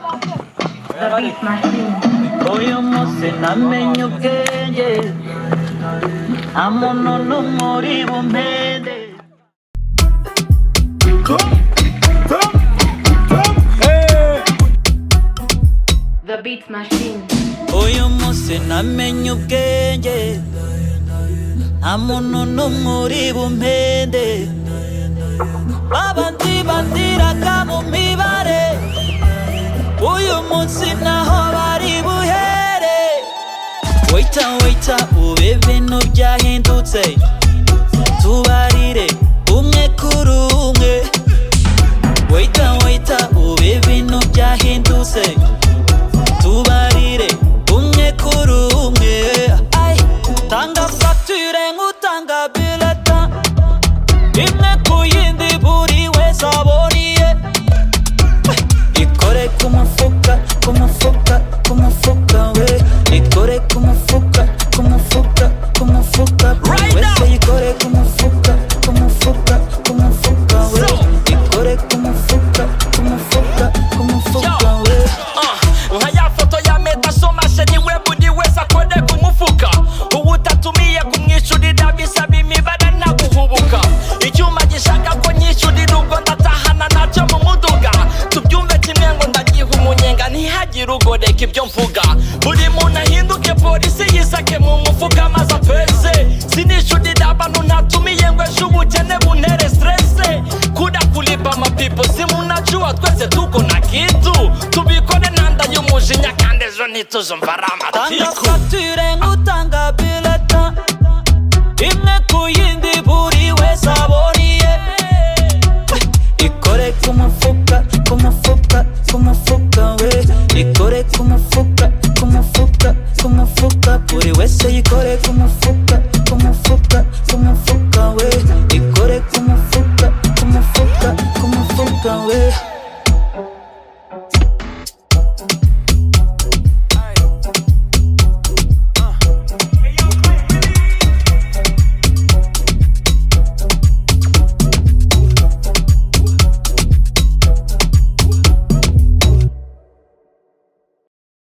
The Beat Machine. Uyu munsi namenye ubwenge nta muntu n'umwe uri bumpende. The Beat Machine. Uyu munsi namenye ubwenge nta muntu n'umwe uri bumpende. Babandi bandiraga mu mibare uyu munsi naho bari buhere. Waiter ube ibintu byahindutse tubarire umwe kuri umwe. Waiter ube ibintu byahindutse tubarire umwe kuri umwe. Tanga facture nk'utanga bulletin imwe ku yindi buri wese aboniye. Ikore ku mufuka ku mufuka ku mufuka we. Ikore ku mufuka ku mufuka ku mufuka buri wese ikore ku mufuka ku mufuka ku mufuka we. Ikore ku mufuka ku mufuka ku mufuka we. Nka ya foto ya meta somashe niwe buri wese akore ku mufuka. Ubu utatumiye kumwishyurira bisaba imibare ntaguhubuka. Icyuma gishaka ko nyishyurira ubwo ndatahana nacyo mu muduga. Tubyumve kimwe ngo ndagiha umunyenga ntihagire ugoreka ibyo mvuga. Buri muntu ahinduke polisi yisake mu mufuka maze apese. Sinishyurira abantu ntatumiye ngo ejo ubukene buntere stresse. Kuda kulipa mapipo si munajua twese tuko na kitu. Tubikore nanda y'umujinya kandi ejo ntituzumva ari Tanga amatiku. facture nk'utanga bulletin imwe ku yindi buri wese aboniye. Ikore ku mufuka ku mufuka ku mufuka we. Ikore ku mufuka ku mufuka ku mufuka buri wese yikore ku mufuka ku mufuka